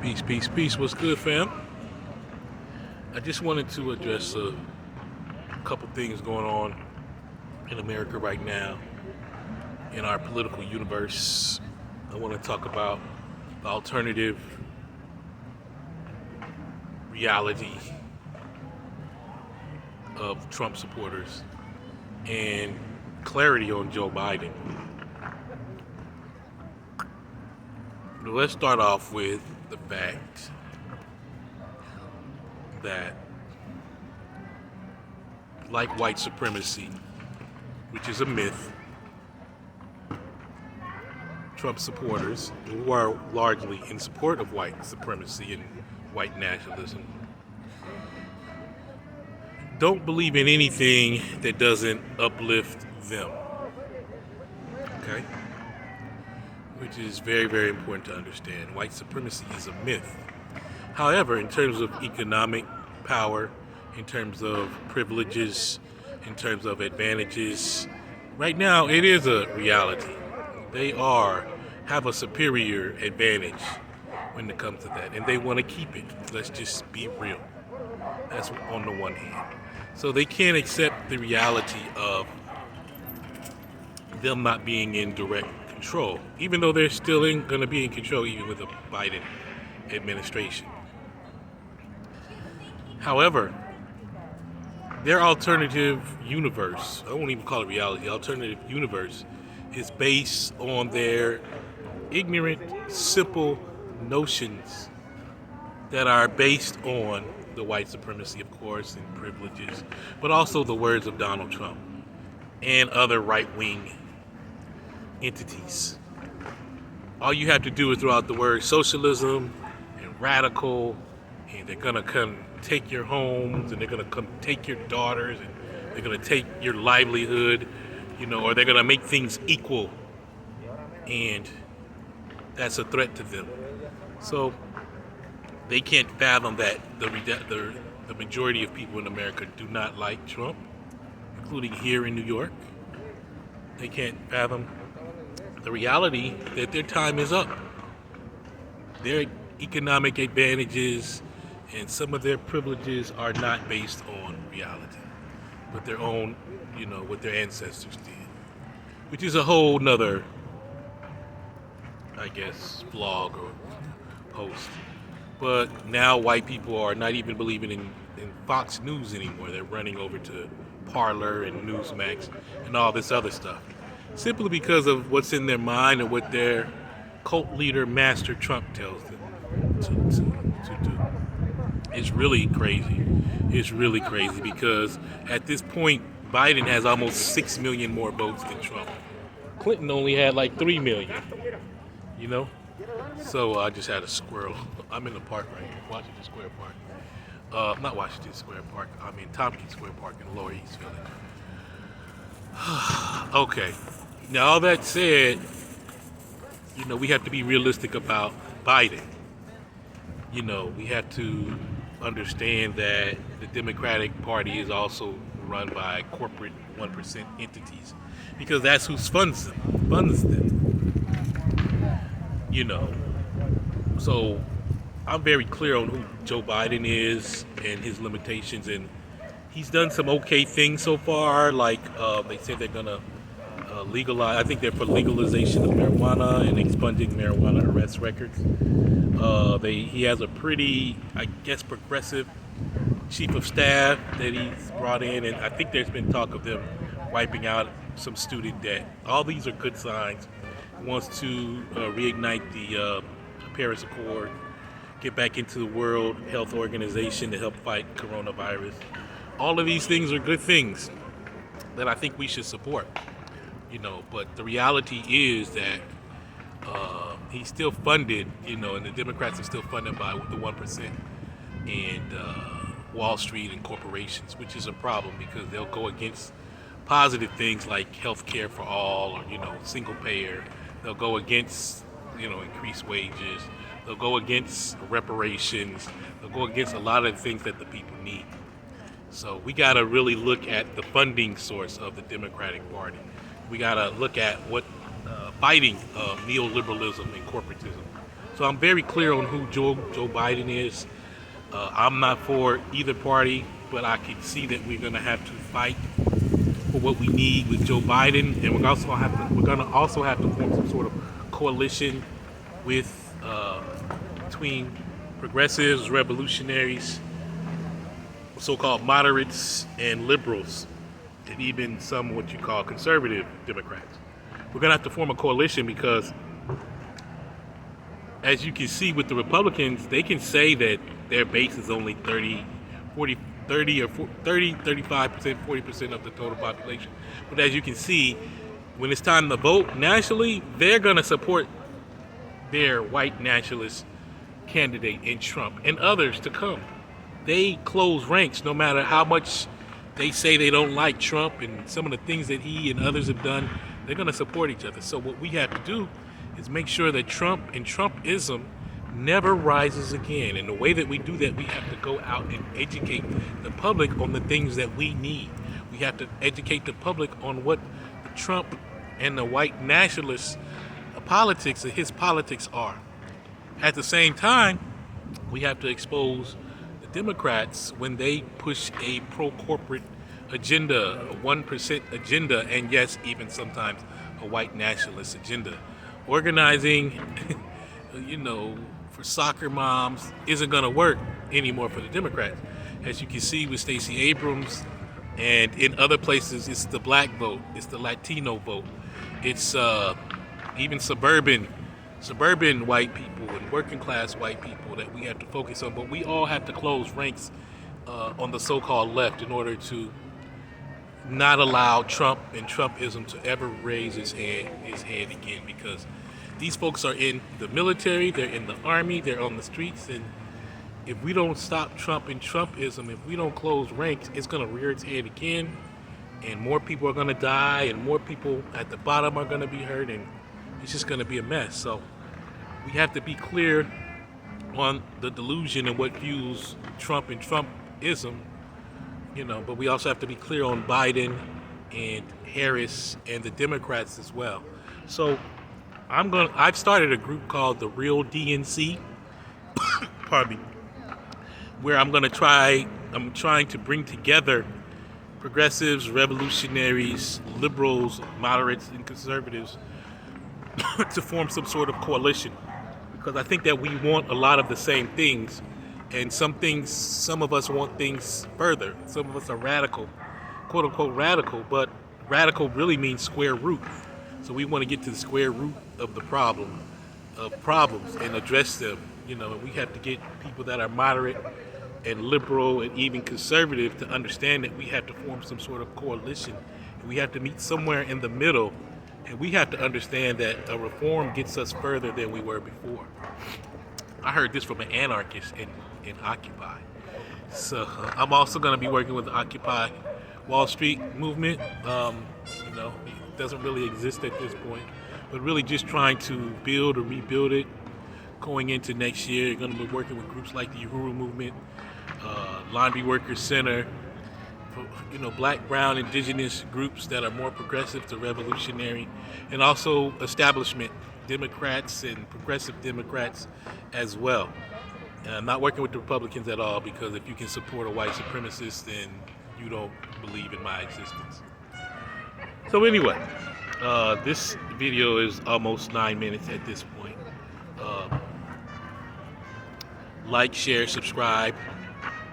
Peace, peace, peace. What's good, fam? I just wanted to address a couple things going on in America right now, in our political universe. I want to talk about the alternative reality of Trump supporters and clarity on Joe Biden. But let's start off with the fact that, like white supremacy, which is a myth, Trump supporters, who are largely in support of white supremacy and white nationalism, don't believe in anything that doesn't uplift them. Okay? Which is very, very important to understand. White supremacy is a myth. However, in terms of economic power, in terms of privileges, in terms of advantages, right now it is a reality. They have a superior advantage when it comes to that, and they want to keep it. Let's just be real. That's on the one hand. So they can't accept the reality of them not being in direct control, even though they're still going to be in control even with the Biden administration. However, their alternative universe, I won't even call it reality, alternative universe is based on their ignorant, simple notions that are based on the white supremacy, of course, and privileges, but also the words of Donald Trump and other right-wing entities. All you have to do is throw out the word socialism and radical, and they're gonna come take your homes, and they're gonna come take your daughters, and they're gonna take your livelihood, or they're gonna make things equal, and that's a threat to them. So they can't fathom that the majority of people in America do not like Trump, including here in New York. They can't fathom the reality that their time is up. Their economic advantages and some of their privileges are not based on reality, but their own, what their ancestors did, which is a whole nother, I guess, vlog or post. But now white people are not even believing in Fox News anymore. They're running over to Parler and Newsmax and all this other stuff, simply because of what's in their mind and what their cult leader, Master Trump, tells them to do. It's really crazy. It's really crazy because at this point, Biden has almost 6 million more votes than Trump. Clinton only had like 3 million, So I just had a squirrel. I'm in the park right here, Washington Square Park. Not Washington Square Park, I'm in Tompkins Square Park in Lower East Village. Okay. Now, all that said, we have to be realistic about Biden. We have to understand that the Democratic Party is also run by corporate 1% entities, because that's who funds them. So I'm very clear on who Joe Biden is and his limitations, and he's done some okay things so far, like they say they're gonna legalize. I think they're for legalization of marijuana and expunging marijuana arrest records. He has a pretty, I guess, progressive chief of staff that he's brought in, and I think there's been talk of them wiping out some student debt. All these are good signs. He wants to reignite the Paris Accord, get back into the World Health Organization to help fight coronavirus. All of these things are good things that I think we should support. But the reality is that he's still funded, and the Democrats are still funded by the 1% and Wall Street and corporations, which is a problem because they'll go against positive things like health care for all, or, single payer. They'll go against, increased wages. They'll go against reparations. They'll go against a lot of things that the people need. So we got to really look at the funding source of the Democratic Party. We got to look at what fighting neoliberalism and corporatism. So I'm very clear on who Joe Biden is. I'm not for either party, but I can see that we're going to have to fight for what we need with Joe Biden, and we're going to also have to form some sort of coalition with between progressives, revolutionaries, so-called moderates, and liberals, and even some what you call conservative Democrats. We're going to have to form a coalition because, as you can see with the Republicans, they can say that their base is only 35%, 40% of the total population. But as you can see, when it's time to vote nationally, they're going to support their white nationalist candidate in Trump and others to come. They close ranks no matter how much they say they don't like Trump and some of the things that he and others have done. They're going to support each other. So what we have to do is make sure that Trump and Trumpism never rises again. And the way that we do that, we have to go out and educate the public on the things that we need. We have to educate the public on what the Trump and the white nationalist politics and his politics are. At the same time, we have to expose the Democrats when they push a pro-corporate agenda, a 1% agenda, and yes, even sometimes a white nationalist agenda. Organizing, for soccer moms isn't going to work anymore for the Democrats. As you can see with Stacey Abrams, and in other places, it's the black vote, it's the Latino vote, it's even suburban white people and working class white people that we have to focus on. But we all have to close ranks on the so-called left in order to not allow Trump and Trumpism to ever raise his head again, because these folks are in the military, they're in the army, they're on the streets, and if we don't stop Trump and Trumpism, if we don't close ranks, it's going to rear its head again, and more people are going to die, and more people at the bottom are going to be hurt, and it's just going to be a mess. So we have to be clear on the delusion and what fuels Trump and Trumpism, but we also have to be clear on Biden and Harris and the Democrats as well. So I've started a group called the Real DNC, pardon me, where I'm trying to bring together progressives, revolutionaries, liberals, moderates, and conservatives to form some sort of coalition, because I think that we want a lot of the same things, and some of us want things further. Some of us are radical, quote unquote radical, but radical really means square root. So we want to get to the square root of the problems and address them, and we have to get people that are moderate and liberal and even conservative to understand that we have to form some sort of coalition, and we have to meet somewhere in the middle. And we have to understand that a reform gets us further than we were before. I heard this from an anarchist in Occupy. So I'm also going to be working with the Occupy Wall Street movement. It doesn't really exist at this point, but really just trying to build or rebuild it going into next year. You're going to be working with groups like the Uhuru Movement, Laundry Workers Center, black, brown, indigenous groups that are more progressive to revolutionary, and also establishment Democrats and progressive Democrats as well. And I'm not working with the Republicans at all, because if you can support a white supremacist, then you don't believe in my existence. So anyway, this video is almost 9 minutes at this point. Like, share, subscribe.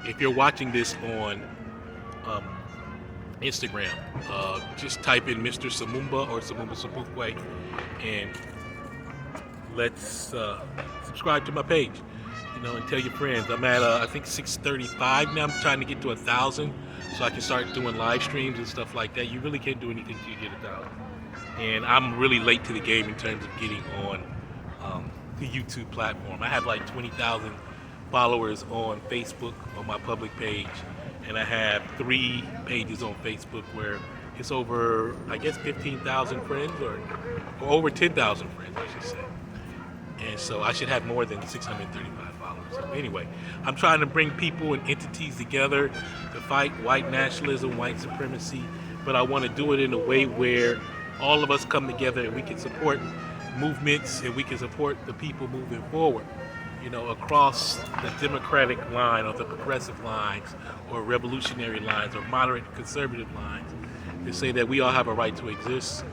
If you're watching this on Instagram, just type in Mr. Samumba or Samumba Sabukwe, and let's subscribe to my page, and tell your friends. I'm at I think 635 now. I'm trying to get to 1,000 so I can start doing live streams and stuff like that. You really can't do anything till you get 1,000, and I'm really late to the game in terms of getting on the YouTube platform. I have like 20,000 followers on Facebook on my public page, and I have 3 pages on Facebook where it's over, I guess, 15,000 friends, or over 10,000 friends, I should say. And so I should have more than 635 followers. So anyway, I'm trying to bring people and entities together to fight white nationalism, white supremacy, but I want to do it in a way where all of us come together and we can support movements, and we can support the people moving forward, across the democratic line or the progressive lines or revolutionary lines or moderate conservative lines, to say that we all have a right to exist,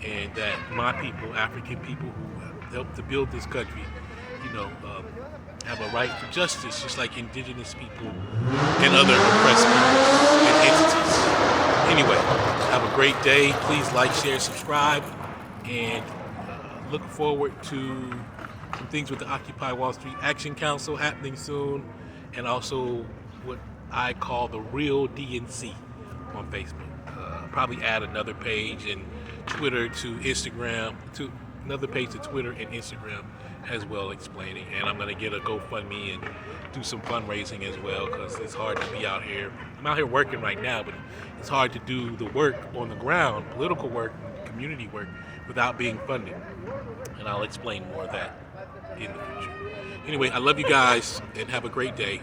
and that my people, African people who helped to build this country, you know, um, have a right for justice, just like indigenous people and other oppressed people and entities. Anyway, have a great day. Please like, share, subscribe, and look forward to some things with the Occupy Wall Street Action Council happening soon, and also what I call the real DNC on Facebook. Probably add another page and Twitter to Instagram, to another page to Twitter and Instagram as well, explaining. And I'm going to get a GoFundMe and do some fundraising as well, because it's hard to be out here. I'm out here working right now, but it's hard to do the work on the ground, political work, community work, without being funded. And I'll explain more of that in the future. Anyway, I love you guys, and have a great day.